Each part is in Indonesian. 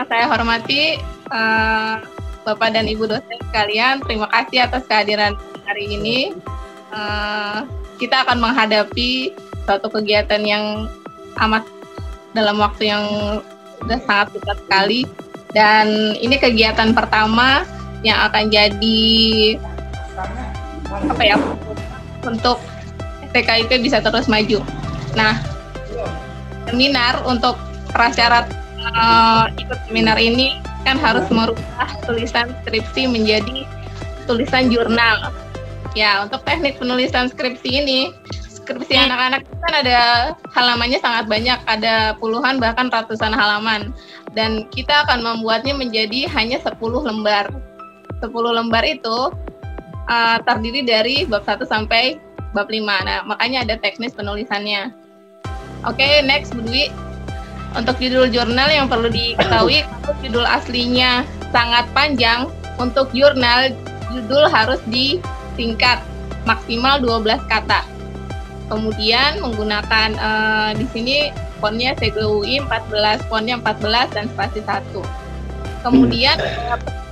Yang saya hormati Bapak dan Ibu dosen sekalian, terima kasih atas kehadiran hari ini. Kita akan menghadapi suatu kegiatan yang amat dalam waktu yang sudah sangat cepat sekali. Dan ini kegiatan pertama yang akan jadi untuk STKIP bisa terus maju. Nah, seminar untuk prasyarat ikut seminar ini kan harus merubah tulisan skripsi menjadi tulisan jurnal. Ya, untuk teknik penulisan skripsi ini, skripsi anak-anak kan ada halamannya sangat banyak, ada puluhan bahkan ratusan halaman. Dan kita akan membuatnya menjadi hanya 10 lembar. 10 lembar itu terdiri dari bab 1 sampai bab 5. Nah, makanya ada teknis penulisannya. Oke, next Bu Dwi. Untuk judul jurnal yang perlu diketahui, kalau judul aslinya sangat panjang, untuk jurnal judul harus disingkat maksimal 12 kata. Kemudian menggunakan di sini fontnya CGUI 14, fontnya 14 dan spasi 1. Kemudian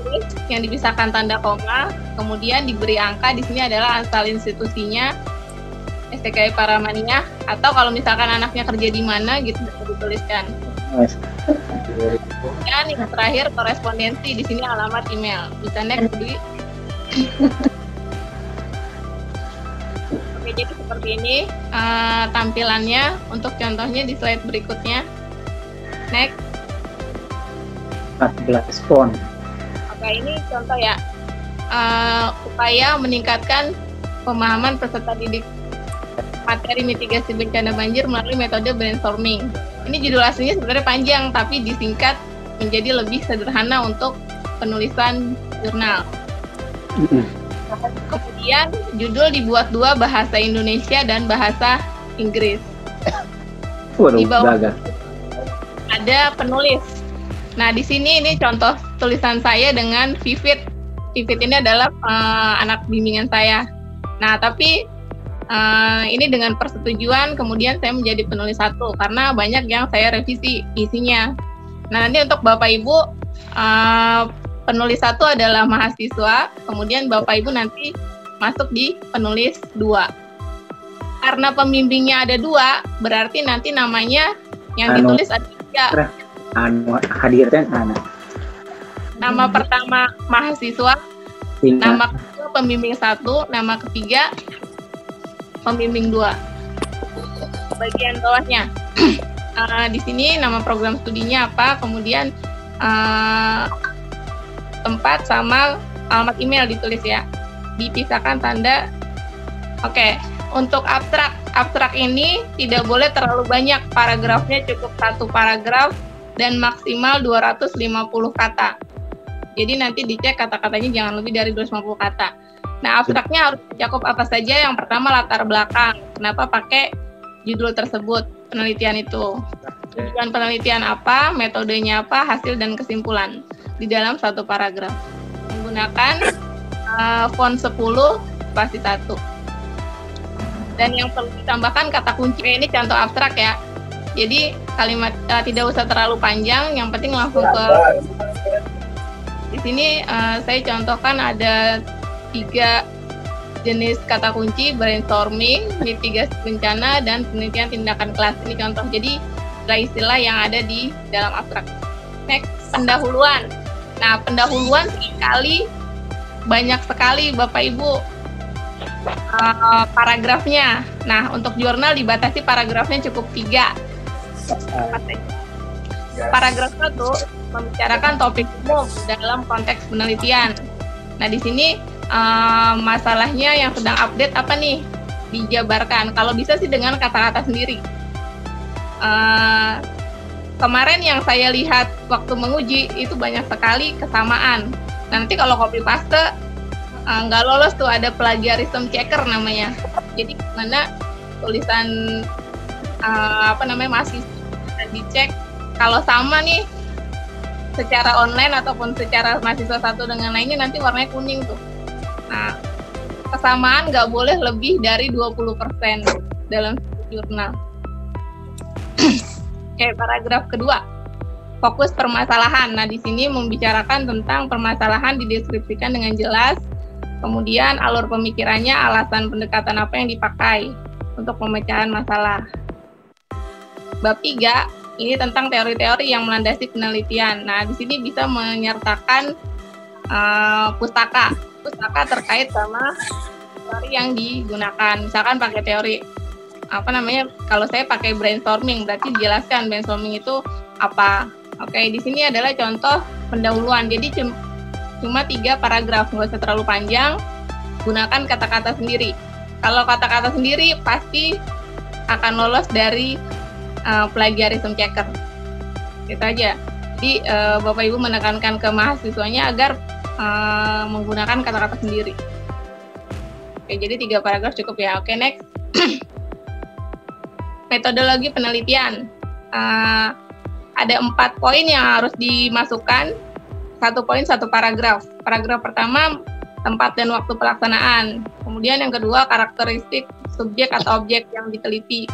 penulis yang dipisahkan tanda koma, kemudian diberi angka, di sini adalah asal institusinya STKI Paramania, atau kalau misalkan anaknya kerja di mana gitu bisa dituliskan. Dan yang terakhir korespondensi, di sini alamat email. Bisa next dulu. Oke, jadi seperti ini tampilannya. Untuk contohnya di slide berikutnya. Next. 14 font. Oke, ini contoh ya. Upaya meningkatkan pemahaman peserta didik materi mitigasi bencana banjir melalui metode brainstorming. Ini judul aslinya sebenarnya panjang, tapi disingkat menjadi lebih sederhana untuk penulisan jurnal. Kemudian judul dibuat 2, bahasa Indonesia dan bahasa Inggris. Di bawah ada penulis. Nah, di sini ini contoh tulisan saya dengan Vivit. Vivit ini adalah anak bimbingan saya. Nah, tapi ini dengan persetujuan kemudian saya menjadi penulis 1 karena banyak yang saya revisi isinya. Nah, nanti untuk Bapak Ibu penulis 1 adalah mahasiswa, kemudian Bapak Ibu nanti masuk di penulis 2. Karena pembimbingnya ada 2, berarti nanti namanya yang ditulis ada 3. Hadirkan anak. Nama pertama mahasiswa, nama kedua pembimbing 1, nama ketiga pembimbing 2. Bagian bawahnya di sini nama program studinya apa, kemudian tempat sama alamat email ditulis ya, dipisahkan tanda. Oke, untuk abstrak ini tidak boleh terlalu banyak, paragrafnya cukup 1 paragraf dan maksimal 250 kata. Jadi nanti dicek kata-katanya jangan lebih dari 250 kata. Nah, abstraknya harus mencakup apa saja. Yang pertama latar belakang, kenapa pakai judul tersebut, penelitian itu. Tujuan penelitian apa, metodenya apa, hasil dan kesimpulan di dalam 1 paragraf. Menggunakan font 10 spasi 1. Dan yang perlu ditambahkan kata kunci, ini contoh abstrak ya. Jadi kalimat tidak usah terlalu panjang, yang penting langsung ke. Di sini saya contohkan ada 3 jenis kata kunci, brainstorming, mitigasi bencana, dan penelitian tindakan kelas. Ini contoh, jadi istilah yang ada di dalam abstrak. Next, pendahuluan. Nah, pendahuluan banyak sekali Bapak Ibu paragrafnya. Nah, untuk jurnal dibatasi paragrafnya cukup 3. Paragraf 1 membicarakan topik umum dalam konteks penelitian. Nah, di sini masalahnya yang sedang update apa nih? Dijabarkan. Kalau bisa sih dengan kata-kata sendiri. Kemarin yang saya lihat waktu menguji itu banyak sekali kesamaan. Nanti kalau copy paste nggak lolos tuh, ada plagiarism checker namanya. Jadi gimana tulisan masih dicek kalau sama nih secara online ataupun secara mahasiswa satu dengan lainnya, nanti warnanya kuning tuh. Nah, kesamaan nggak boleh lebih dari 20% dalam jurnal. Oke, paragraf kedua. fokus permasalahan. Nah, di sini membicarakan tentang permasalahan dideskripsikan dengan jelas, kemudian alur pemikirannya, alasan pendekatan apa yang dipakai untuk pemecahan masalah. Bab 3, ini tentang teori-teori yang melandasi penelitian. Nah, di sini bisa menyertakan pustaka terkait sama teori yang digunakan. Misalkan pakai teori kalau saya pakai brainstorming, berarti dijelaskan brainstorming itu apa. Oke, di sini adalah contoh pendahuluan. Jadi cuma 3 paragraf, nggak usah terlalu panjang. Gunakan kata-kata sendiri. Kalau kata-kata sendiri pasti akan lolos dari plagiarism checker. Gitu aja. Jadi Bapak Ibu menekankan ke mahasiswanya agar menggunakan kata-kata sendiri. Oke, jadi 3 paragraf cukup ya. Oke, next. Metodologi penelitian. Ada 4 poin yang harus dimasukkan. 1 poin 1 paragraf. Paragraf pertama, tempat dan waktu pelaksanaan. Kemudian yang kedua, karakteristik subjek atau objek yang diteliti.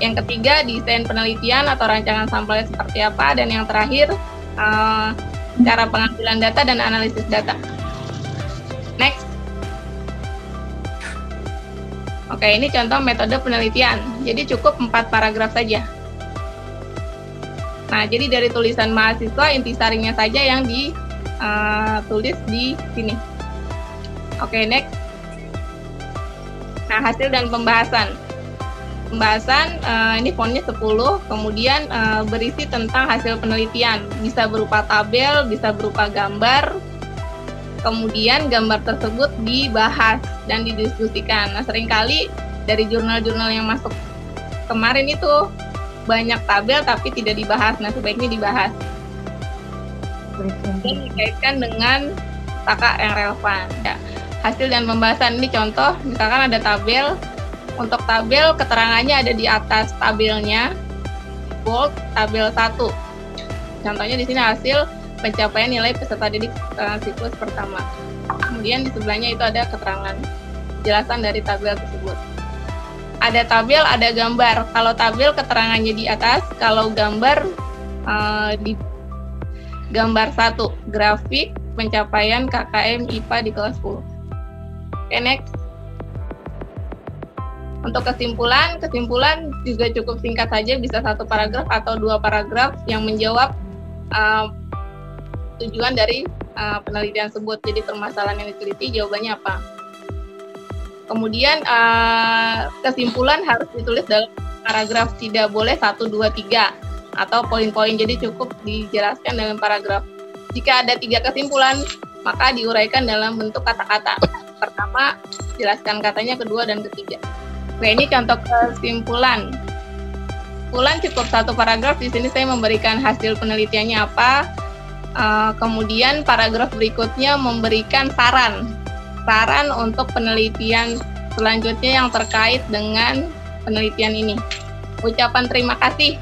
Yang ketiga, desain penelitian atau rancangan sampelnya seperti apa. Dan yang terakhir, cara pengambilan data dan analisis data. Next. Oke, ini contoh metode penelitian. Jadi cukup 4 paragraf saja. Nah, jadi dari tulisan mahasiswa, intisarinya saja yang ditulis di sini. Oke, next. Nah, hasil dan pembahasan. Pembahasan, ini fontnya 10, kemudian berisi tentang hasil penelitian. Bisa berupa tabel, bisa berupa gambar, kemudian gambar tersebut dibahas dan didiskusikan. Nah, seringkali dari jurnal-jurnal yang masuk kemarin itu banyak tabel tapi tidak dibahas. Nah, sebaiknya dibahas. Dan dikaitkan dengan taka yang relevan. Ya, hasil dan pembahasan ini contoh, misalkan ada tabel. Untuk tabel, keterangannya ada di atas tabelnya, bold, tabel 1. Contohnya di sini hasil pencapaian nilai peserta didik siklus pertama. Kemudian di sebelahnya itu ada keterangan, jelasan dari tabel tersebut. Ada tabel, ada gambar. Kalau tabel keterangannya di atas, kalau gambar di gambar 1, grafik pencapaian KKM IPA di kelas 10. Oke, next. Untuk kesimpulan juga cukup singkat saja, bisa 1 paragraf atau 2 paragraf yang menjawab tujuan dari penelitian tersebut. Jadi permasalahan yang diteliti, jawabannya apa. Kemudian kesimpulan harus ditulis dalam paragraf, tidak boleh 1, 2, 3 atau poin-poin, jadi cukup dijelaskan dalam paragraf. Jika ada 3 kesimpulan, maka diuraikan dalam bentuk kata-kata. Pertama, jelaskan katanya, kedua, dan ketiga. Oke, ini contoh kesimpulan. Kesimpulan cukup 1 paragraf, di sini saya memberikan hasil penelitiannya apa, kemudian paragraf berikutnya memberikan saran untuk penelitian selanjutnya yang terkait dengan penelitian ini. Ucapan terima kasih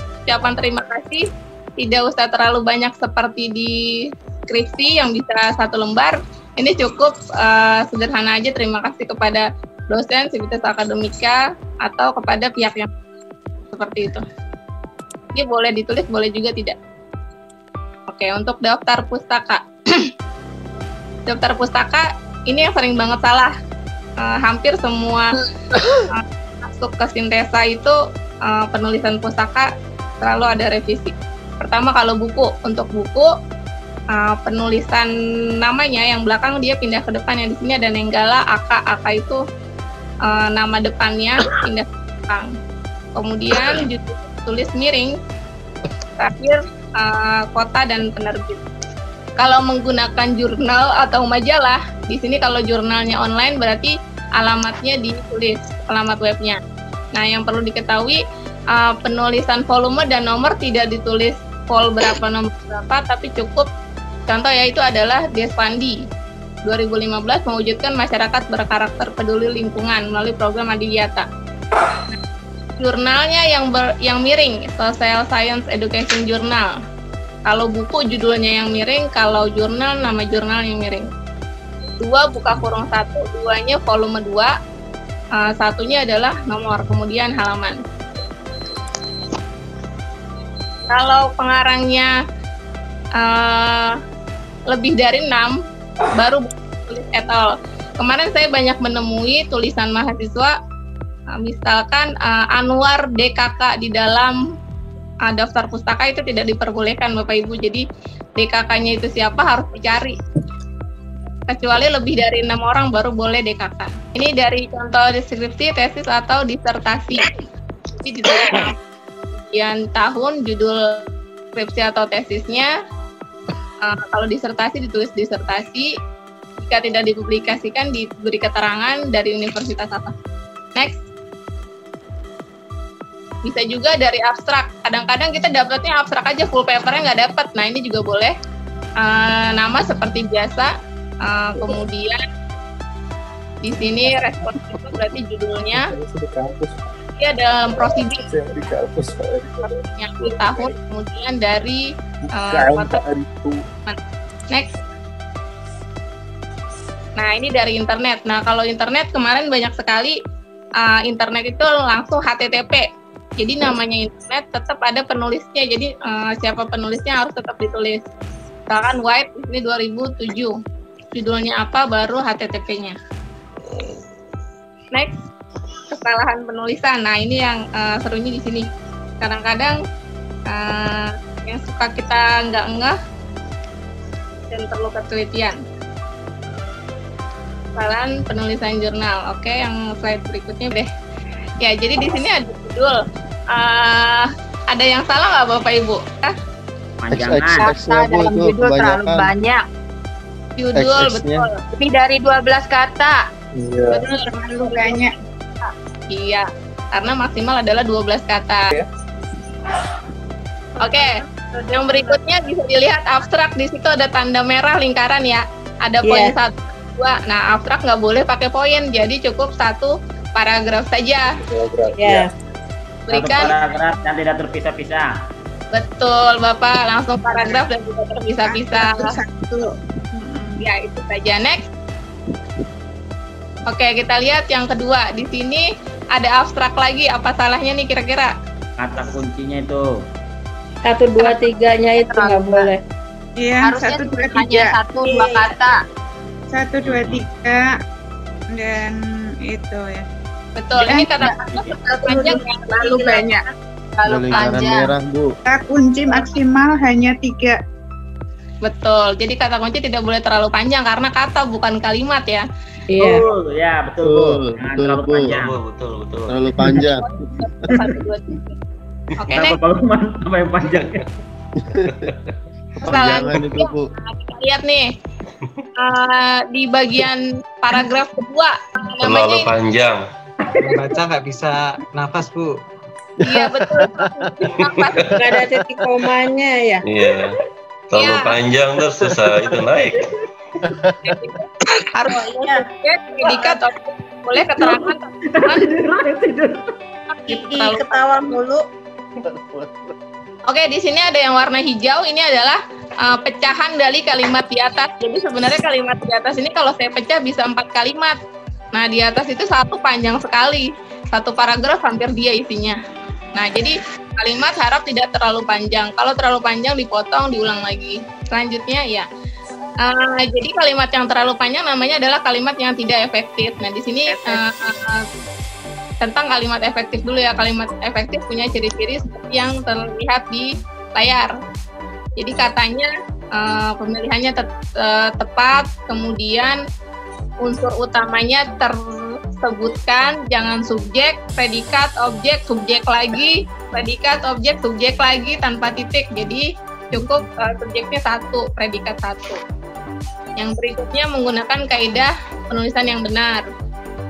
tidak usah terlalu banyak seperti di skripsi yang bisa 1 lembar. Ini cukup sederhana aja, terima kasih kepada dosen, sivitas akademika, atau kepada pihak yang seperti itu. Ini boleh ditulis, boleh juga tidak. Oke, untuk daftar pustaka. Daftar pustaka ini yang sering banget salah. Hampir semua masuk ke Sintesa itu penulisan pustaka selalu ada revisi. Pertama, kalau buku, untuk buku penulisan namanya yang belakang dia pindah ke depan. Yang di sini ada Nenggala, AK itu nama depannya pindah ke belakang. Kemudian tulis miring, terakhir kota dan penerbit. Kalau menggunakan jurnal atau majalah, di sini kalau jurnalnya online berarti alamatnya ditulis, alamat webnya. Nah, yang perlu diketahui, penulisan volume dan nomor tidak ditulis vol berapa, nomor berapa, tapi cukup, contoh ya, itu adalah Despandi 2015 mewujudkan masyarakat berkarakter peduli lingkungan melalui program Adiwiyata. Nah, jurnalnya yang miring, Social Science Education Journal. Kalau buku judulnya yang miring, kalau jurnal nama jurnal yang miring. 2 buka kurung 1, 2-nya volume 2, 1-nya adalah nomor, kemudian halaman. Kalau pengarangnya lebih dari 6 baru tulis et al. Kemarin saya banyak menemui tulisan mahasiswa misalkan Anwar DKK di dalam daftar pustaka itu tidak diperbolehkan Bapak Ibu. Jadi DKK-nya itu siapa harus dicari. Kecuali lebih dari 6 orang baru boleh DKK. Ini dari contoh deskripsi, tesis atau disertasi. Jadi ditulis sekian tahun, judul skripsi atau tesisnya. Kalau disertasi ditulis disertasi. Jika tidak dipublikasikan diberi keterangan dari universitas apa. Next. Bisa juga dari abstrak. Kadang-kadang kita dapatnya abstrak aja, full papernya nggak dapat. Nah ini juga boleh. Nama seperti biasa. Kemudian di sini respons itu berarti judulnya. Dia dalam prosedur yang di tahun, kemudian dari next. Nah ini dari internet. Nah kalau internet kemarin banyak sekali internet itu langsung HTTP. Jadi namanya internet tetap ada penulisnya. Jadi siapa penulisnya harus tetap ditulis. Misalkan White ini 2007. Judulnya apa baru HTTP-nya. Next. Kesalahan penulisan. Nah ini yang serunya di sini. Kadang-kadang yang suka kita nggak ngeh dan perlu ketelitian. Kesalahan penulisan jurnal. Oke, yang slide berikutnya deh. Ya, jadi di sini ada judul. Ada yang salah nggak Bapak Ibu? Kata dalam judul terlalu banyak. Judul betul. Lebih dari 12 kata. Iya. Betul, terlalu banyak. Iya, karena maksimal adalah 12 kata. Oke, yang berikutnya bisa dilihat abstrak. Di situ ada tanda merah lingkaran ya. Ada poin 1, 2. Nah, abstrak nggak boleh pakai poin, jadi cukup 1 paragraf saja. Ya. Berikan paragraf yang tidak terpisah-pisah. Betul, Bapak. Langsung paragraf dan tidak terpisah-pisah. Ya, itu saja. Next. Oke, kita lihat yang kedua. Di sini ada abstrak lagi. Apa salahnya nih kira-kira? Kata kuncinya itu. 1, 2, 3-nya itu nggak boleh. Iya, Harusnya 1, 2, 3. hanya 1, 2 kata. 1, 2, 3 dan itu ya. Betul. Ini kata-kata panjang yang Terlalu banyak. Terlalu panjang. Merah, Bu. Kata kunci maksimal hanya 3. Betul. Jadi kata kunci tidak boleh terlalu panjang karena kata bukan kalimat ya. Iya. Ya, betul, Bu. Jangan Betul, terlalu Bu. panjang. Betul. Terlalu panjang. 1, 2, 3. Oke, Kenapa next. Pak Lukman? Apa yang panjang? Kepanjangan itu, Bu. Nah, kita lihat nih. Di bagian paragraf kedua Terlalu namanya panjang. Baca nggak bisa nafas, Bu. iya betul. Nggak ada titik komanya ya. Iya. Terlalu Iya. panjang terus susah itu naik. Harusnya predikat objek boleh keterangan terlalu. Ketawa mulu. Oke, di sini ada yang warna hijau. Ini adalah pecahan dari kalimat di atas. Jadi sebenarnya kalimat di atas ini kalau saya pecah bisa 4 kalimat. Nah, di atas itu 1 panjang sekali. 1 paragraf hampir dia isinya. Nah, jadi kalimat harap tidak terlalu panjang. Kalau terlalu panjang dipotong, diulang lagi. Selanjutnya ya. Jadi kalimat yang terlalu panjang namanya adalah kalimat yang tidak efektif. Nah, di sini tentang kalimat efektif dulu ya. Kalimat efektif punya ciri-ciri seperti yang terlihat di layar. Jadi katanya pemilihannya tepat, kemudian unsur utamanya tersebutkan, jangan subjek, predikat, objek, subjek lagi, predikat, objek, subjek lagi tanpa titik. Jadi cukup subjeknya 1, predikat 1. Yang berikutnya menggunakan kaidah penulisan yang benar.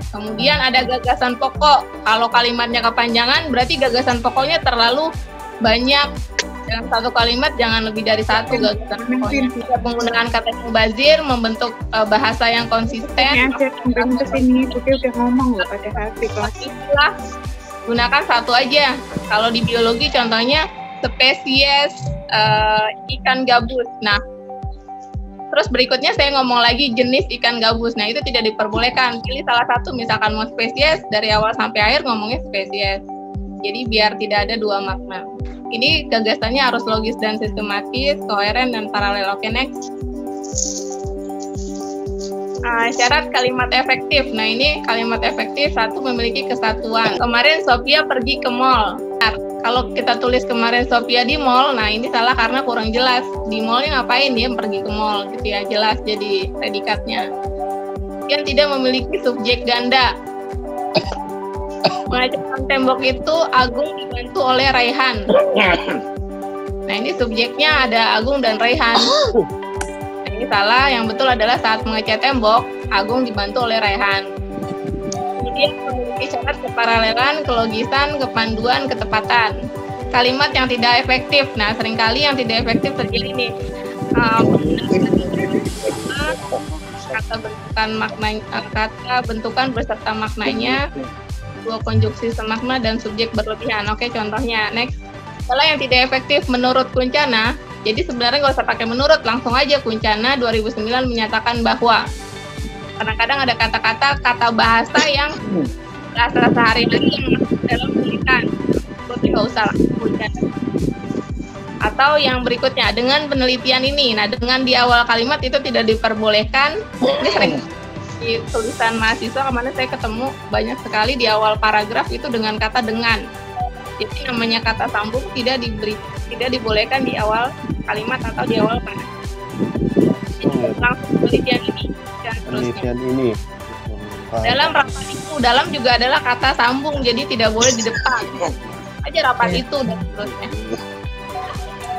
Kemudian ada gagasan pokok. Kalau kalimatnya kepanjangan, berarti gagasan pokoknya terlalu banyak. Dalam 1 kalimat jangan lebih dari 1 gagasan pokoknya. Tidak menggunakan kata mubazir, membentuk bahasa yang konsisten. Ini aja sampai ke sini, Putih udah ngomong loh pada saat di kelas. Istilah gunakan 1 aja. Kalau di biologi contohnya spesies ikan gabus. Nah, terus berikutnya saya ngomong lagi jenis ikan gabus. Nah, itu tidak diperbolehkan. Pilih salah satu, misalkan mau spesies, dari awal sampai akhir ngomongnya spesies. Jadi biar tidak ada 2 makna. Ini gagasannya harus logis dan sistematis, koheren dan paralel. Oke, next. Syarat kalimat efektif. Nah, ini kalimat efektif satu memiliki kesatuan. Kemarin Sophia pergi ke mall. Nah, kalau kita tulis kemarin Sophia di mall, nah ini salah karena kurang jelas. Di mallnya ngapain dia pergi ke mall gitu ya, jelas jadi predikatnya. Yang tidak memiliki subjek ganda. Mengacungkan tembok itu Agung dibantu oleh Raihan. Nah, ini subjeknya ada Agung dan Raihan. Ini salah, yang betul adalah saat mengecat tembok, Agung dibantu oleh Raihan. Kemudian memiliki syarat keparalelan, kelogisan, kepanduan, ketepatan. Kalimat yang tidak efektif. Nah, seringkali yang tidak efektif terjadi ini. Kata bentukan beserta maknanya, dua konjuksi semakna dan subjek berlebihan. Oke, contohnya next. Kalau yang tidak efektif menurut Kuncana, jadi sebenarnya nggak usah pakai menurut, langsung aja Kuncana 2009 menyatakan bahwa. Kadang-kadang ada kata bahasa yang bahasa sehari-hari yang masuk dalam tulisan, berarti nggak usah lah Kuncana. Atau yang berikutnya, dengan penelitian ini, nah dengan di awal kalimat itu tidak diperbolehkan. Ini sering di tulisan mahasiswa kemana saya ketemu banyak sekali di awal paragraf itu dengan kata dengan. Jadi namanya kata sambung tidak dibolehkan di awal kalimat atau di awal paragraf. Langsung penelitian ini dan seterusnya. Dalam rapat itu, dalam juga adalah kata sambung, jadi tidak boleh di depan. Aja rapat itu dan seterusnya.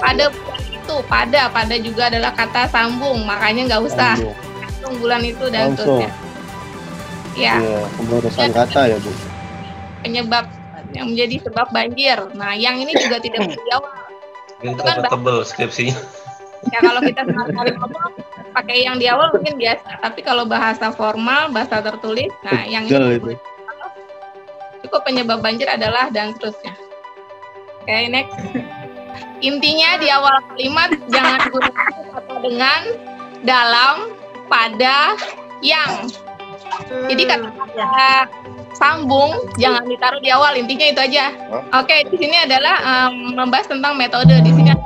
Pada juga adalah kata sambung, makanya nggak usah bulan itu dan seterusnya. Ya. Pemborosan kata ya, Bu. Penyebab yang menjadi sebab banjir. Nah, yang ini juga tidak boleh dijawab. Itu kan tebel skripsinya. Ya, kalau kita sehari-hari ngomong pakai yang di awal mungkin biasa, tapi kalau bahasa formal, bahasa tertulis, nah yang ini cukup penyebab banjir adalah dan seterusnya. Oke, next. Intinya di awal kalimat jangan gunakan kata dengan, dalam, pada, yang. Jadi kata sambung jangan ditaruh di awal, intinya itu aja. Oke, di sini adalah membahas tentang metode di sini.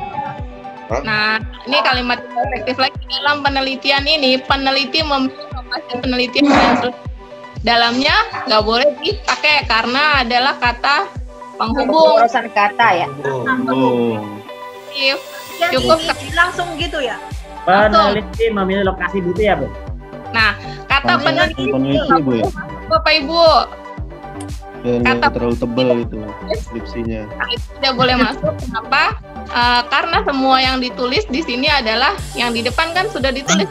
Nah, ini kalimat efektif lagi dalam penelitian ini, peneliti membaca penelitian dan dalamnya nggak boleh dipakai karena adalah kata penghubung. Urusan kata ya. Cukup langsung gitu ya. Peneliti memilih lokasi gitu ya, Bu? Nah, kata peneliti Bu ya. Bapak Ibu. Kata terlalu tebal itu skripsinya. Itu tidak boleh masuk. Kenapa? Karena semua yang ditulis di sini adalah yang di depan kan sudah ditulis.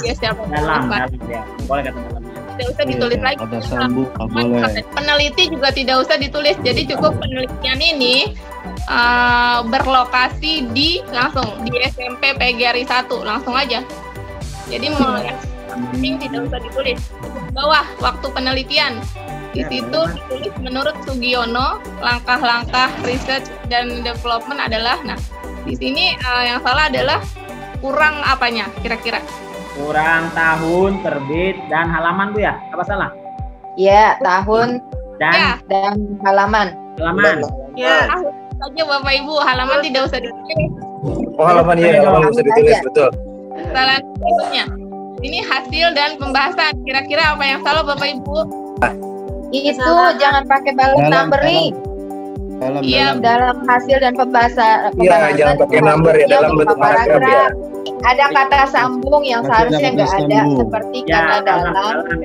Ya, siapa Dalam ya. Boleh kata dalamnya. Tidak usah ditulis lagi. Ada sambung, boleh. Peneliti juga tidak usah ditulis. Jadi cukup penelitian ini berlokasi di langsung di SMP PGRI 1 langsung aja. Jadi mau yang penting tidak usah ditulis. Bawah waktu penelitian. Di situ ditulis menurut Sugiono, langkah-langkah research dan development adalah, nah di sini yang salah adalah kurang apanya kira-kira? Kurang tahun, terbit, dan halaman, Bu ya? Apa salah? Ya, tahun Dan dan halaman. Ya, tahun saja Bapak Ibu, halaman tidak usah ditulis. Oh, halaman ya, halaman bisa ditulis, betul. Salah berikutnya. Ini hasil dan pembahasan. Kira-kira apa yang salah Bapak Ibu? Itu jangan pakai balas numbering. Dalam hasil dan pembahasan. Iya, jangan pakai number ya dalam bentuk paragraf ya. Ada kata sambung yang seharusnya nggak ada, seperti kata dalam dan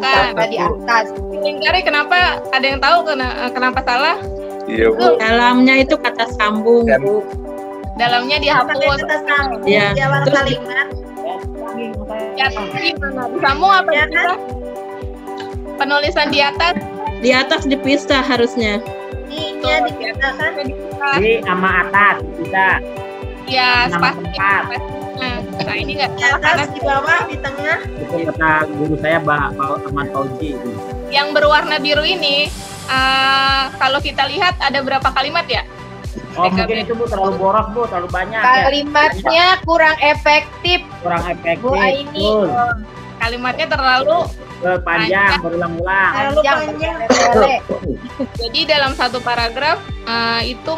kata di atas. Lingkari kenapa? Ada yang tahu kenapa salah? Iya, Bu. Dalamnya itu kata sambung, Bu. Dalamnya dihapus. Kata sambung di awal kalimat. Ya, gimana? Disambung apa dipisah? Penulisan di atas? Di atas dipisah harusnya. Iya, dipisahkan. Di sama atas bisa. Ya, Nama pasti. tempat. Nah, ini nggak salah karena di bawah, di tengah. Itu kata guru saya, Pak Ahmad Fauzi. yang berwarna biru ini kalau kita lihat ada berapa kalimat ya? Oh, mungkin itu Bu terlalu boros, Bu, terlalu banyak. Kalimatnya kurang efektif. Kurang efektif. Bu Aini. kalimatnya terlalu Panjang, berulang-ulang. Terlalu panjang. Boleh. Jadi dalam satu paragraf itu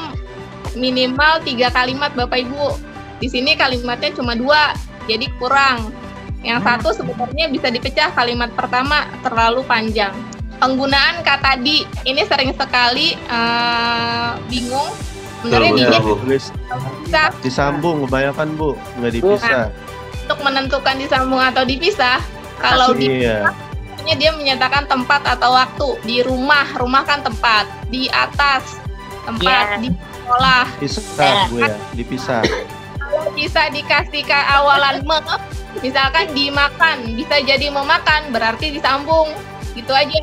minimal 3 kalimat Bapak Ibu. Di sini kalimatnya cuma 2, jadi kurang. Yang satu sebenarnya bisa dipecah. Kalimat pertama terlalu panjang. Penggunaan kata di ini sering sekali bingung. Sebenarnya di Tulis bisa disambung kebanyakan Bu, nggak dipisah. untuk menentukan disambung atau dipisah. Kalau di Iya. dia menyatakan tempat atau waktu. Di rumah kan tempat. Di atas tempat. Di sekolah. Pisah Bu ya, dipisah. Kalau bisa dikasih ke awalan misalkan dimakan, bisa jadi memakan, berarti disambung. Gitu aja.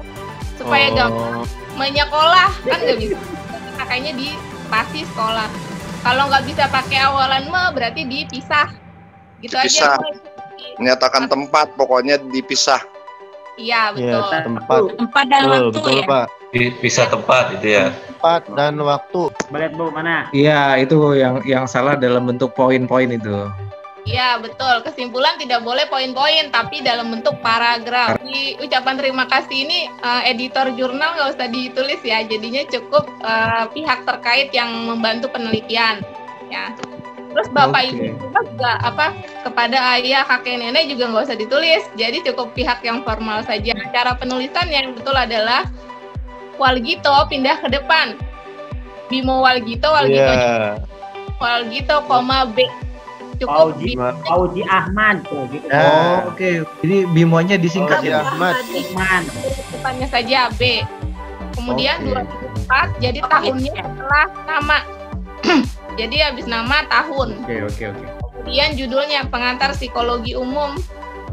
Supaya gampang. Menyekolah kan nggak bisa. Makanya di spasi sekolah. Kalau nggak bisa pakai awalan berarti dipisah. Gitu Dipisah. aja. Menyatakan tempat, pokoknya dipisah. Iya, Iya, betul. tempat. Tempat dan Betul, waktu betul ya. Pak. Bisa tempat itu ya. Tempat dan waktu. Boleh Bu, mana? Iya, itu yang salah dalam bentuk poin-poin itu. Iya, betul. Kesimpulan tidak boleh poin-poin, tapi dalam bentuk paragraf. Di ucapan terima kasih ini, editor jurnal nggak usah ditulis ya. Jadinya cukup pihak terkait yang membantu penelitian. Ya. Terus Bapak Ibu juga kepada ayah, kakek, nenek juga nggak usah ditulis. Jadi cukup pihak yang formal saja. Cara penulisan yang betul adalah Walgito pindah ke depan. Bimo Walgito, Walgito, B. Cukup Fauzi Ahmad tuh gitu. Oh, oke. Jadi Bimonya disingkat ya. Ahmad. depannya saja B. Kemudian 2004 jadi tahunnya setelah nama. Jadi habis nama tahun. Oke. Kemudian judulnya pengantar psikologi umum.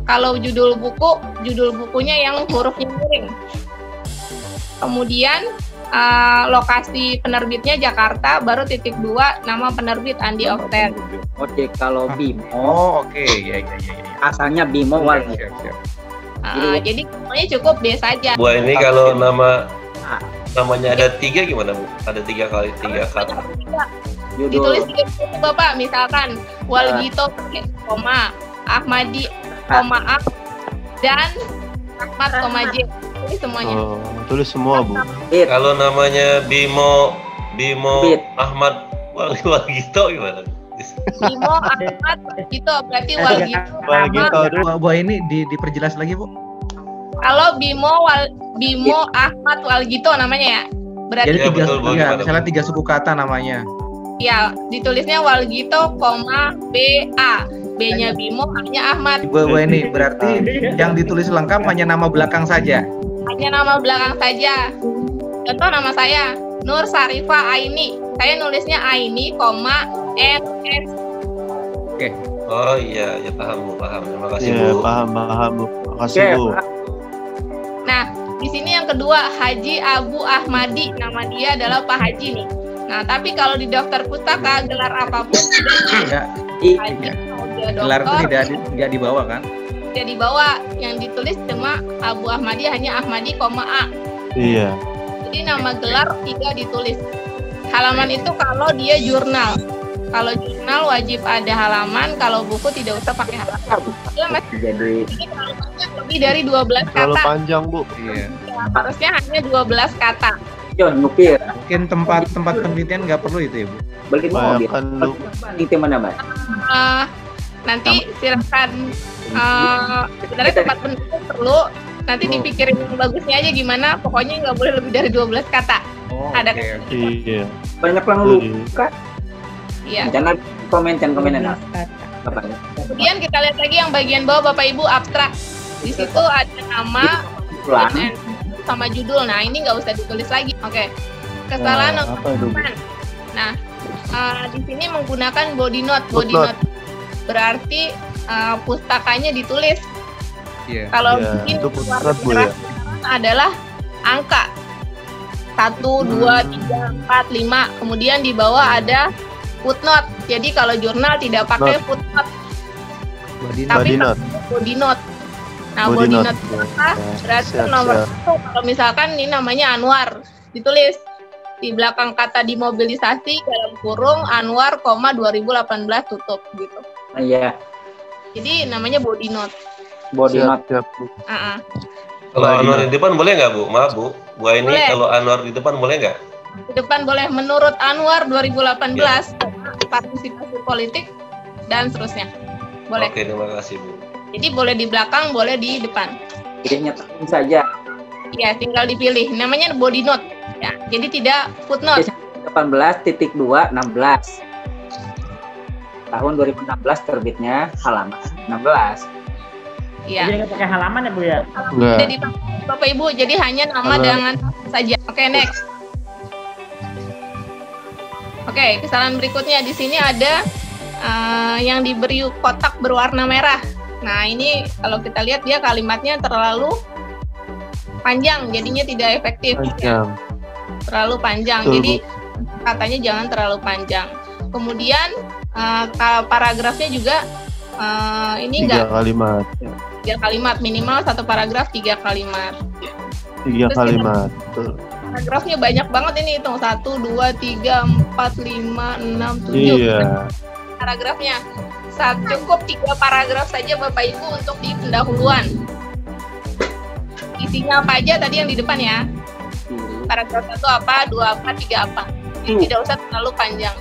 Kalau judul bukunya yang hurufnya miring. Kemudian lokasi penerbitnya Jakarta, baru titik 2 nama penerbit Andi Okten. Oke, kalau Bimo. Oh, oke. Ya. Asalnya Bimo Walgito. Jadi semuanya cukup B saja. Bu ini kalau namanya ada 3 gimana Bu? Ada 3 kali 3 kata. Ditulis 3 Bapak, misalkan Walgito koma, Ahmadi koma A dan Ahmad koma J. Ini semuanya. Tulis semua Bu. Kalau namanya Bimo Ahmad Walgito gimana? Bimo Ahmad Walgito berarti Walgito. Bu ini diperjelas lagi Bu. Kalau Bimo Ahmad Walgito namanya ya. Berarti ya, misalnya 3 suku kata namanya. Ya, ditulisnya Walgito, BA. B-nya Bimo, A-nya Ahmad. Bu ini berarti yang ditulis lengkap hanya nama belakang saja. Hanya nama belakang saja. Contoh nama saya, Nur Sarifah Aini. Saya nulisnya Aini, NS. Oke. Oh iya, ya paham Bu, paham. Terima kasih Ya, Bu. paham Bu. Makasih Bu. Nah, di sini yang kedua, Haji Abu Ahmadi. Nama dia adalah Pak Haji nih. Nah, tapi kalau di daftar pustaka gelar apapun tidak. Gelar itu tidak dibawa kan? Tidak dibawa. Yang ditulis cuma Abu Ahmadi, hanya Ahmadi, A. Iya. Jadi nama gelar tidak ditulis. Halaman itu kalau dia jurnal. Kalau jurnal wajib ada halaman, kalau buku tidak usah pakai halaman. Jadi ini halamannya lebih dari 12 kata. Terlalu panjang Bu. Iya. Harusnya hanya 12 kata. nyupir. Mungkin tempat penelitian nggak perlu itu ya Bu. Beli mobil. Lu. Itu mana Mas? Nanti silakan. Sebenarnya tempat penelitian perlu. Nanti dipikirin yang bagusnya aja gimana. Pokoknya nggak boleh lebih dari 12 kata. Ada Iya. Banyak yang lupa. Iya. Jangan komen. Kemudian kita lihat lagi yang bagian bawah Bapak Ibu abstrak. Di situ ada nama sama judul. Nah ini nggak usah ditulis lagi. Oke. Kesalahan nomor 8. Nah di sini menggunakan body note. Body note berarti pustakanya ditulis. Kalau bikin adalah angka 1, 2, 3, 4, 5. Kemudian di bawah ada footnote. Jadi kalau jurnal tidak pakai footnote, tapi body note. Nah, body note apa? Berarti nomor 1 kalau misalkan ini namanya Anwar, ditulis di belakang kata dimobilisasi dalam kurung Anwar, 2018 tutup gitu. Iya. Jadi namanya body note. Body Siap, note. siap, Bu. Kalau Lagi. Anwar di depan boleh nggak Bu? Maaf Bu, Bu ini Boleh. kalau Anwar di depan boleh nggak? Di depan boleh menurut Anwar 2018 partisipasi politik dan seterusnya. Boleh. Oke, terima kasih Bu. Jadi boleh di belakang, boleh di depan. Jadi nyetakin saja. Ya, tinggal dipilih. Namanya body note. Ya, jadi tidak footnote. 18.2.16 tahun 2016 terbitnya halaman 16. Iya. Jadi nggak pakai halaman ya Bu ya? Enggak. Jadi Bapak Ibu, jadi hanya nama Halo. dengan saja. Oke, next. Oke, kesalahan berikutnya di sini ada yang diberi kotak berwarna merah. Nah, ini kalau kita lihat dia kalimatnya terlalu panjang, jadinya tidak efektif. Panjang. Terlalu panjang. Betul, Jadi katanya jangan terlalu panjang. Kemudian paragrafnya juga ini 3 enggak kalimat. 3 kalimat, minimal satu paragraf 3 kalimat. 3 Terus kalimat. Betul. Paragrafnya banyak banget ini, hitung 1, 2, 3, 4, 5, 6, 7 Iya. paragrafnya. Cukup 3 paragraf saja Bapak Ibu untuk di pendahuluan. Isinya apa aja tadi yang di depan ya? Paragraf 1 apa, 2 apa, 3 apa. Jadi tidak usah terlalu panjang.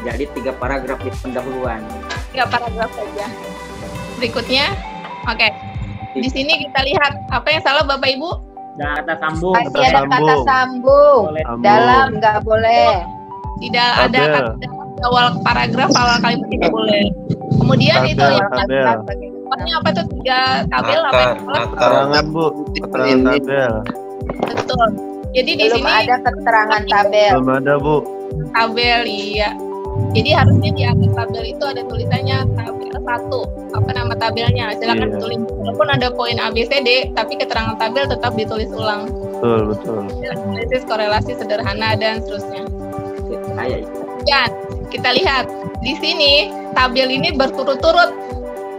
Jadi 3 paragraf di pendahuluan. 3 paragraf saja. Berikutnya, oke. Di sini kita lihat apa yang salah Bapak Ibu? Dan kata sambung. Masih ada kata sambung. Boleh. Dalam nggak boleh. Tidak ada Tabel. kata awal paragraf, awal kalimat tidak boleh. Kemudian itu Tabel, yang tabel. depannya apa tuh 3 tabel apa yang salah? Keterangan, Bu. Keterangan tabel. Betul. Jadi di Belum sini ada keterangan tabel. Belum ada, Bu. tabel, iya. Jadi harusnya di atas tabel itu ada tulisannya tabel 1. Apa nama tabelnya? Silakan Iya. ditulis. Walaupun ada poin ABCD, tapi keterangan tabel tetap ditulis ulang. Betul, betul. Analisis korelasi sederhana dan seterusnya. Saya Dan kita lihat di sini tabel ini berturut-turut.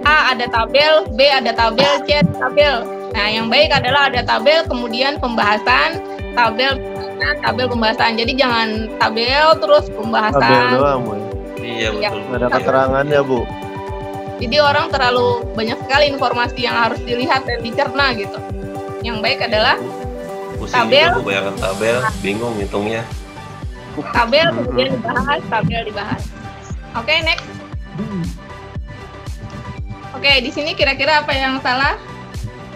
A ada tabel, B ada tabel, C ada tabel. Nah, yang baik adalah ada tabel, kemudian pembahasan, tabel pembahasan. Jadi jangan tabel terus pembahasan. Tabel doang, Bu. Iya Iya. betul. Nggak ada keterangannya, Bu. Jadi orang terlalu banyak sekali informasi yang harus dilihat dan dicerna gitu. Yang baik adalah Pusing tabel. juga Bu, bayangkan tabel, bingung hitungnya. tabel kemudian dibahas, tabel dibahas. Oke, next. Oke, di sini kira-kira apa yang salah?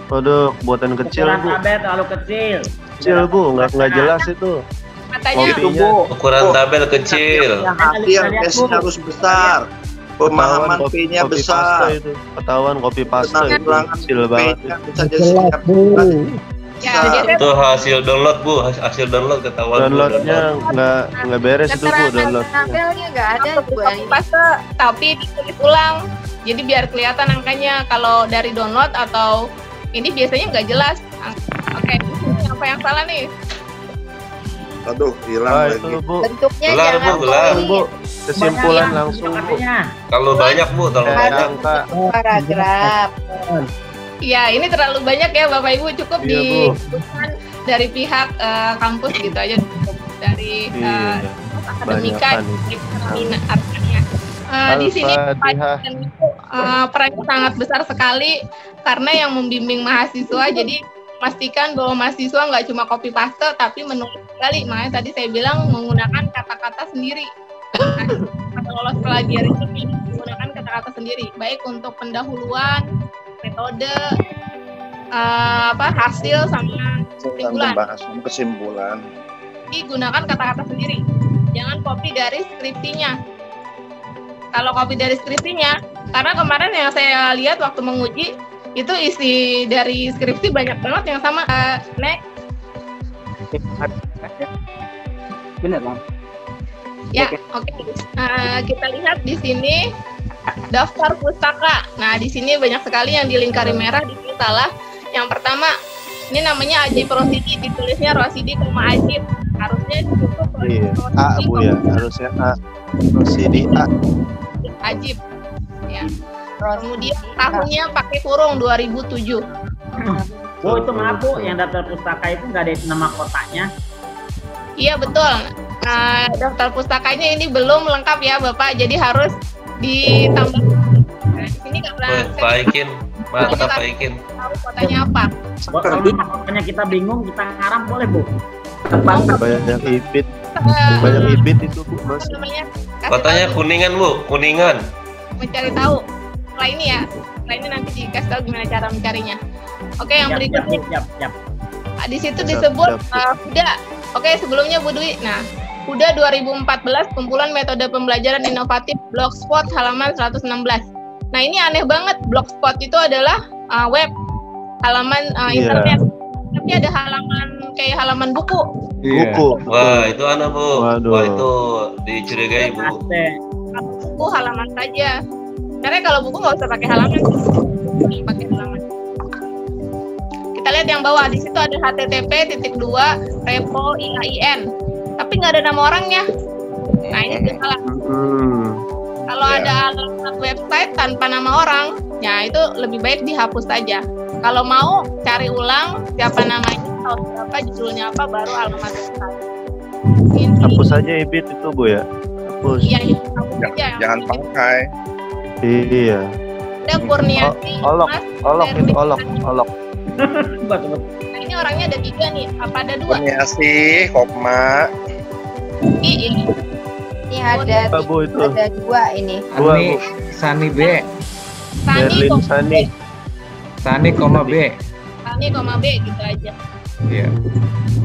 Waduh, buatan kecil, Ukuran Bu. tabel terlalu kecil. Kecil, Bu. Nggak jelas itu. Katanya Kopinya. Ukuran tabel kecil. Nanti yang S-nya harus besar. Pemahaman Ketahuan P-nya kopi besar. pasta itu. Ketahuan kopi pasta itu Penanggulangan kecil banget. P-nya bisa jadi setiap bulan. ya, Besar. jadi Itu hasil download Bu, hasil download ketahuan. Bu, Downloadnya nggak beres itu, Bu. Keterangan Downloadnya. tabelnya nggak ada Bu. copy paste tapi ditulis ulang. Jadi biar kelihatan angkanya. Kalau dari download atau ini biasanya nggak jelas. Oke, ini apa yang salah nih? Aduh, hilang Ah, lagi. itu, Bu. Bentuknya Gelar, jangan Bu, gelar. poin. Bu, kesimpulan Banyak langsung, Bu. artinya. Kalau banyak Bu, tolong Kayak banyak. angka. Paragraf. Ya, ini terlalu banyak ya Bapak Ibu, cukup Iya, Bu. disebutkan dari pihak kampus gitu aja, dari Iya. akademika, Banyakan itu. artinya. Di sini Al-Fatihah. perannya sangat besar sekali karena yang membimbing mahasiswa, jadi pastikan bahwa mahasiswa nggak cuma copy paste tapi menulis kembali. Makanya tadi saya bilang menggunakan kata-kata sendiri. Nah, kalau lolos plagiar itu menggunakan kata-kata sendiri, baik untuk pendahuluan, metode, hasil sama kesimpulan. Kesimpulan. Digunakan kata-kata sendiri. Jangan copy dari skripsinya. Kalau copy dari skripsinya, karena kemarin yang saya lihat waktu menguji itu isi dari skripsi banyak banget yang sama. Next. benar Bang. Ya, oke. Kita lihat di sini daftar pustaka. Nah, di sini banyak sekali yang dilingkari merah, di sini salah. Yang pertama, ini namanya Ajib Rosidi, ditulisnya Rosidi, Ajib. Harusnya cukup Iya. A, Bu ya. Harusnya A. Rosidi A. Ajib. Ya. Kemudian tahunnya pakai kurung 2007. Bu, itu maaf Bu, yang daftar pustaka itu nggak ada nama kotaknya. Iya betul. Nah, daftar pustakanya ini belum lengkap ya Bapak, jadi harus ditambah. Nah, di sini nggak pernah. Baikin. Mantap Pak Ikin. Tahu kotanya apa? Makanya kita bingung, kita ngarang boleh Bu? Banyak ibit. Banyak ibit itu Bu, Mas. Namanya Kotanya Kuningan Bu, Kuningan. mencari tahu. Setelah ini ya, setelah ini nanti dikasih tahu gimana cara mencarinya. Oke, yang berikutnya. Siap. Di situ disebut HUDA. Oke, sebelumnya Bu Dwi. Nah, HUDA 2014 kumpulan metode pembelajaran inovatif Blogspot halaman 116. Nah, ini aneh banget. Blogspot itu adalah web halaman internet. Tapi ada halaman kayak halaman buku. Buku. Wah, itu anak Bu. Waduh. Wah, itu dicurigai Bu. Buku halaman saja. Karena kalau buku nggak usah pakai halaman. Pakai halaman. Kita lihat yang bawah. Di situ ada http://repo IAIN. Tapi nggak ada nama orangnya. Nah, ini salah. Kalau ada alamat website tanpa nama orang, ya itu lebih baik dihapus saja. Kalau mau cari ulang siapa namanya, tahun berapa, judulnya apa, baru alamat website. Hapus aja ibit itu Bu ya. Hapus. Iya, hapus saja. Jangan pakai. Iya. Ada Kurniati, Olok itu olok. Nah, ini orangnya ada 3 nih, apa ada 2? Kurniasi, Hokma. Ini ada Bu itu. ada 2 ini. Dua, Bu. Sani B. Berlin Sani. Sani, B. Sani, B gitu aja. Iya.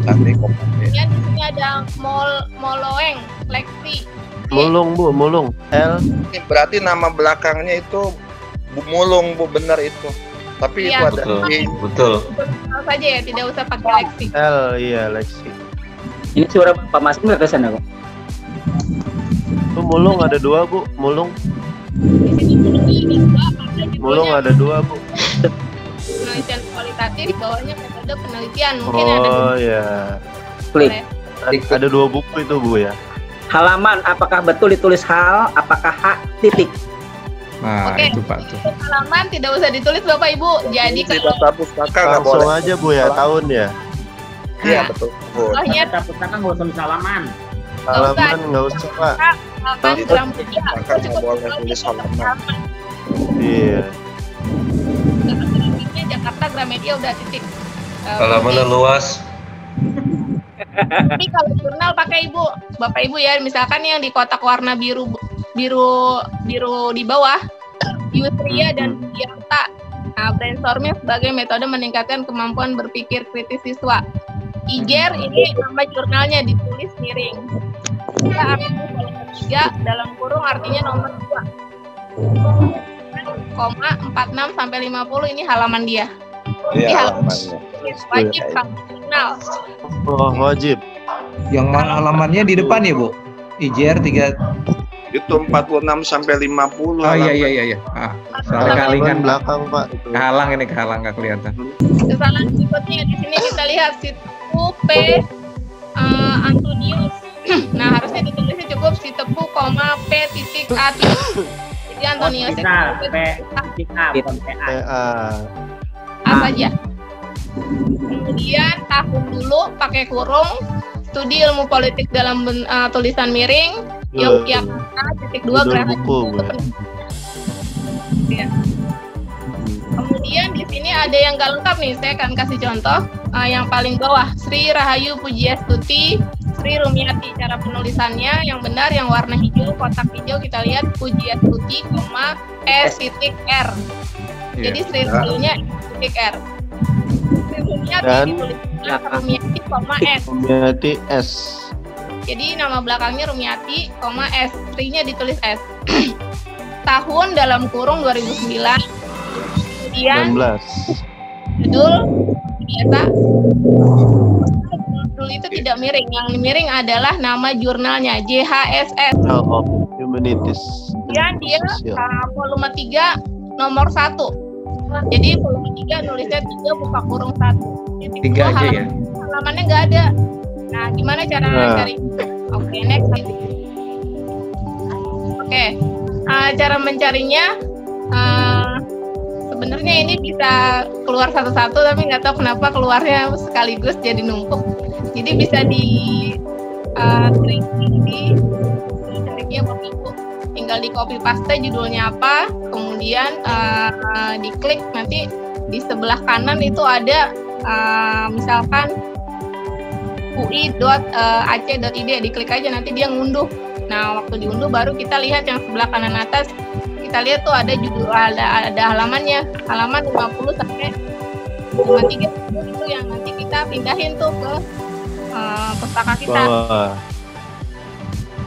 Sani, Hokma. Kemudian di sini ada Moloeng, Lexi. Mulung Bu, Mulung. L. Ini berarti nama belakangnya itu Bu Mulung, Bu, benar itu. Tapi Iya, itu ada Betul. Tahu saja ya, tidak usah pakai Lexi. L, iya Lexi. Ini suara Pak Mas nggak ke sana kok? Itu Mulung ada 2 Bu, Mulung. Di sini ini 2, karena Mulung judulnya ada 2 Bu. penelitian kualitatif, di bawahnya metode penelitian. Mungkin ada Oh ya. Klik. Ada 2 buku itu Bu ya. Halaman, apakah betul ditulis hal, apakah hak, titik. Nah, Oke. itu Pak tuh. halaman tidak usah ditulis Bapak Ibu. Jadi di kalau data pustaka nggak Langsung boleh. aja Bu ya, tahun ya. Iya betul. Bu. bawahnya Kita pustaka nggak usah tulis halaman. Halaman nggak usah Pak. misalkan Gramedia, Pustaka nggak boleh tulis halaman. Iya. Jakarta Gramedia udah titik. Halamannya luas. Tapi kalau jurnal pakai Ibu, Bapak Ibu ya, misalkan yang di kotak warna biru di bawah, Yusria dan Dianta. Nah, brainstorming sebagai metode meningkatkan kemampuan berpikir kritis siswa. IJER ini nama jurnalnya ditulis miring. Kita artinya nomor 3 dalam kurung artinya nomor 2. Koma 46 sampai 50 ini halaman dia. Iya Ini halamannya. wajib pakai jurnal. Oh, wajib. Yang halamannya di depan ya Bu? IJR 3. Itu 46 sampai 50. Oh iya. Soalnya kehalangan belakang Pak. Itu. kehalang nggak kelihatan. Kesalahan berikutnya di sini kita lihat Sitepu P Antonius. Nah, harusnya ditulisnya cukup Sitepu, P titik A titik. Jadi Antonius itu Kita P titik A bukan PA. PA. A saja. Kemudian tahun dulu pakai kurung. Studi ilmu politik dalam tulisan miring. Yogyakarta titik 2 Judul Geraha buku, Bu. Ya. Kemudian di sini ada yang nggak lengkap nih, saya akan kasih contoh. Yang paling bawah, Sri Rahayu Pujiastuti, Sri Rumiati. Cara penulisannya yang benar, yang warna hijau, kotak hijau kita lihat Pujiastuti, S titik R. Jadi Sri Rahayunya titik R. Sri Rumiati Dan ditulisnya Rumiati, S. Rumiati S. Jadi nama belakangnya Rumiati, S. Sri-nya ditulis S. Tahun dalam kurung 2009. Kemudian 19. judul biasa. Judul itu tidak miring. Yang miring adalah nama jurnalnya JHSS. Journal of Humanities. Kemudian dia Social. volume 3 nomor 1. Jadi volume 3 nulisnya 3 buka kurung 1. Titik 3 aja dua, ya. halamannya nggak ada. Nah, gimana cara cari? Oke, next. Oke, cara mencarinya sebenarnya ini bisa keluar satu-satu, tapi nggak tahu kenapa keluarnya sekaligus jadi numpuk. Jadi bisa tracing di Cendekia Bapak Ibu. Tinggal di copy paste judulnya apa, kemudian diklik, nanti di sebelah kanan itu ada misalkan ui.ac.id, diklik aja nanti dia ngunduh. Nah, waktu diunduh baru kita lihat yang sebelah kanan atas, kita lihat tuh ada judul, ada halamannya, halaman 50 sampai 53 itu yang nanti kita pindahin tuh ke pustaka kita.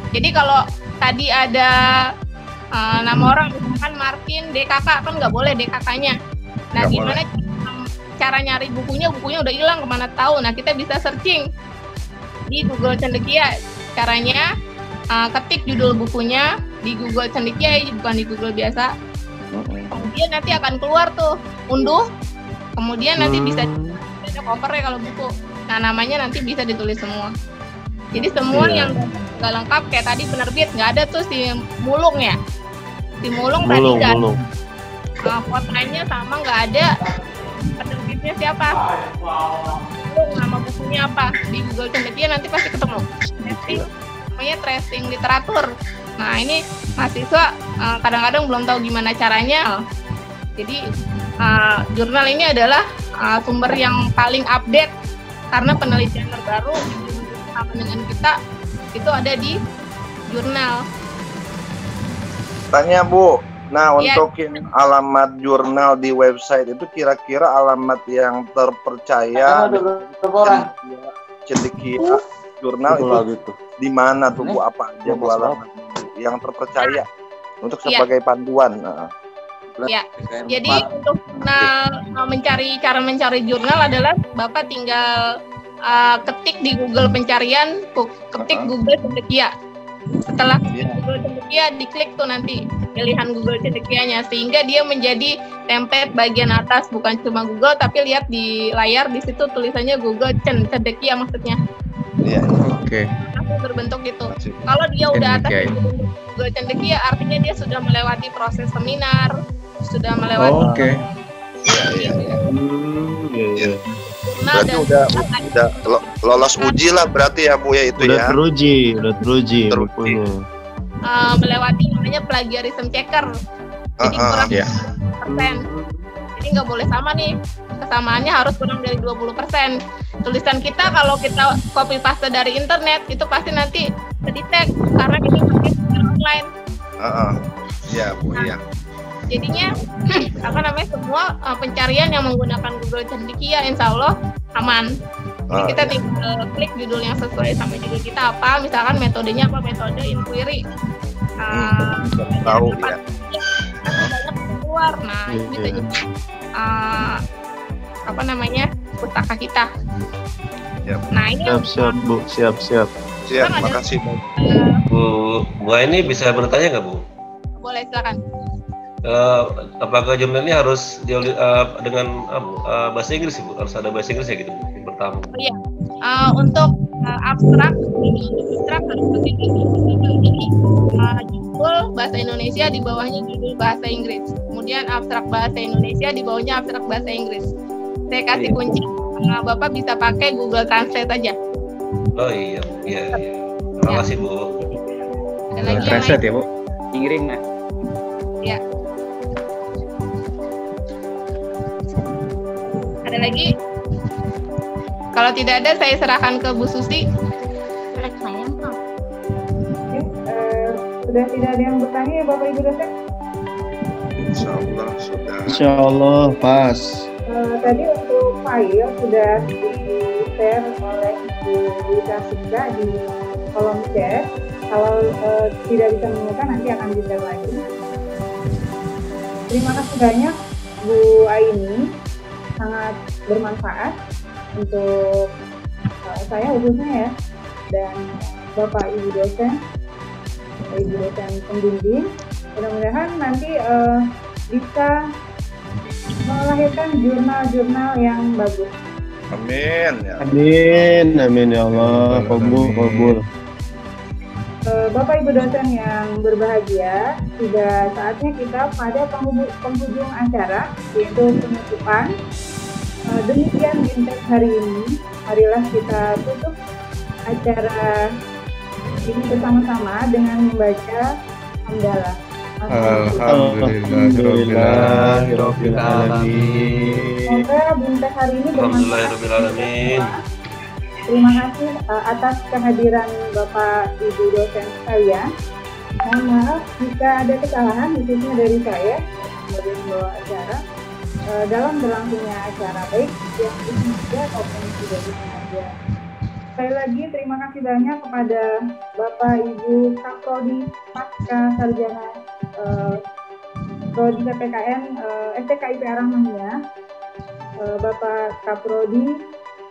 Jadi kalau tadi ada nama orang misalkan Martin DKK, kan nggak boleh DKK-nya. Nah, gak gimana cara nyari bukunya udah hilang, kemana tahu. Nah, kita bisa searching di Google Cendekia. Caranya ketik judul bukunya di Google Cendekia, bukan di Google biasa. Kemudian nanti akan keluar tuh unduh. Kemudian nanti bisa ada covernya kalau buku. Nah, namanya nanti bisa ditulis semua. Jadi semua yang nggak lengkap kayak tadi penerbit nggak ada tuh si mulung ya. Si mulung tadi nggak ada. Fotonya sama nggak ada. Penerbitnya siapa? Nama bukunya apa? Di Google Cendekia nanti pasti ketemu. Namanya tracing literatur. Nah, ini mahasiswa kadang-kadang belum tahu gimana caranya. Jadi jurnal ini adalah sumber yang paling update karena penelitian terbaru sama dengan kita itu ada di jurnal. Tanya Bu, nah untuk alamat jurnal di website itu kira-kira alamat yang terpercaya Cendekia jurnal itu di mana tuh Bu, apa aja Bu alamat yang terpercaya untuk sebagai panduan? Ya, jadi untuk cara mencari jurnal adalah Bapak tinggal ketik di Google pencarian, ketik Google Cendekia. Setelah Google Cendekia diklik tuh nanti pilihan Google Cendekianya, sehingga dia menjadi template bagian atas, bukan cuma Google tapi lihat di layar di situ tulisannya Google Cendekia maksudnya. Iya, oke. Berbentuk gitu. Kalau dia udah atas Google Cendekia artinya dia sudah melewati proses seminar, sudah melewati. Berarti udah lolos uji lah berarti ya Bu ya itu udah ya. Udah teruji bukunya. Melewati namanya plagiarism checker. Jadi kurang 20%. Jadi nggak boleh sama nih. Kesamaannya harus kurang dari 20%. Tulisan kita kalau kita copy paste dari internet itu pasti nanti terdetek karena kita pakai online. Iya Bu, iya. Jadinya semua pencarian yang menggunakan Google Cendekia insya Allah aman. Jadi kita tinggal klik judul yang sesuai sama judul kita apa, misalkan metodenya apa, metode inquiry. Tahu ya. Banyak keluar. Nah, itu bisa jadi pustaka kita. Nah, ini siap Bu, siap. Siap, makasih Bu. Bu ini bisa bertanya nggak Bu? Boleh, silakan. Apakah jurnal ini harus dengan bahasa Inggris Bu? Harus ada bahasa Inggris ya gitu Bu, yang pertama. Iya. Untuk abstrak harus pakai judul bahasa Indonesia, di bawahnya judul bahasa Inggris. Kemudian abstrak bahasa Indonesia, di bawahnya abstrak bahasa Inggris. Saya kasih kunci, Bapak bisa pakai Google Translate aja. Oh iya. Terima kasih Bu. Ada lagi Translate ya Bu? Inggris nggak? Ya. Ada lagi? Kalau tidak ada, saya serahkan ke Bu Susi. Sudah tidak ada yang bertanya ya Bapak Ibu dosen? Insya Allah sudah. Insya Allah pas. Tadi untuk file sudah di-share oleh Bu Jessica di kolom chat. Kalau tidak bisa menemukan nanti akan di-share lagi. Terima kasih banyak Bu Aini, sangat bermanfaat untuk saya khususnya ya, dan Bapak Ibu dosen pembimbing. Mudah-mudahan nanti bisa melahirkan jurnal-jurnal yang bagus. Amin ya. Amin ya Allah. Kabul. Bapak Ibu dosen yang berbahagia, sudah saatnya kita pada penghujung acara, yaitu penutupan. Demikian Bintek hari ini. Marilah kita tutup acara ini bersama-sama dengan membaca hamdalah. Alhamdulillahirobbilalamin. Semoga bintang hari ini Alhamdulillahirobbilalamin. Terima kasih atas kehadiran Bapak Ibu dosen sekalian. Mohon maaf jika ada kesalahan khususnya dari saya sebagai pembawa acara dalam berlangsungnya acara, baik yang disengaja ataupun tidak disengaja. Sekali lagi terima kasih banyak kepada Bapak Ibu Kaprodi Pasca Sarjana Prodi PPKN STK IPA Rahmania, Bapak Kaprodi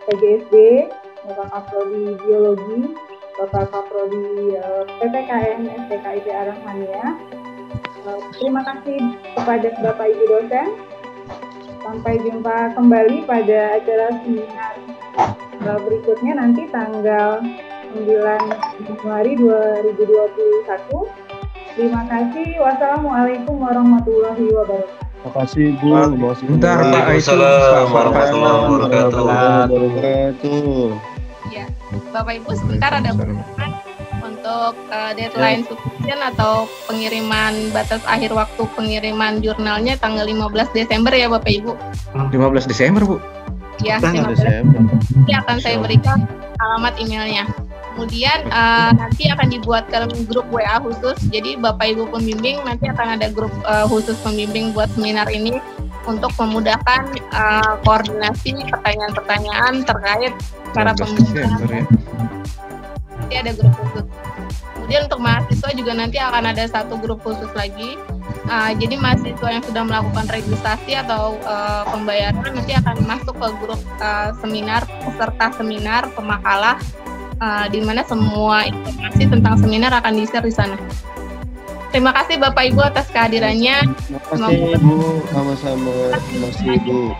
PGSD, Bapak Kaprodi Biologi, Bapak Kaprodi PPKN STK IPA Rahmania. Terima kasih kepada Bapak Ibu dosen. Sampai jumpa kembali pada acara seminar berikutnya nanti tanggal 9 Januari 2021. Terima kasih. Wassalamualaikum warahmatullahi wabarakatuh. Terima kasih Bu. Bentar Pak, Waalaikumsalam warahmatullahi wabarakatuh. Ya, Bapak Ibu sebentar ada pengumuman untuk deadline submission atau pengiriman batas akhir waktu pengiriman jurnalnya tanggal 15 Desember ya Bapak Ibu. 15 Desember Bu. Ya, Tanggal 15 Desember. Nanti akan saya berikan alamat emailnya. Kemudian nanti akan dibuatkan grup WA khusus. Jadi Bapak Ibu pembimbing nanti akan ada grup khusus pembimbing buat seminar ini untuk memudahkan koordinasi pertanyaan-pertanyaan terkait cara pembimbingan. Ya. Nanti ada grup khusus. Kemudian untuk mahasiswa juga nanti akan ada satu grup khusus lagi. Jadi mahasiswa yang sudah melakukan registrasi atau pembayaran nanti akan masuk ke grup seminar, peserta seminar, pemakalah, di mana semua informasi tentang seminar akan di-share di sana. Terima kasih Bapak Ibu atas kehadirannya. Terima kasih Bu, sama-sama. Terima kasih Bu.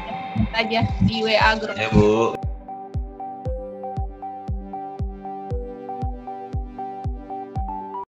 Saja di WA grup. Ya Bu.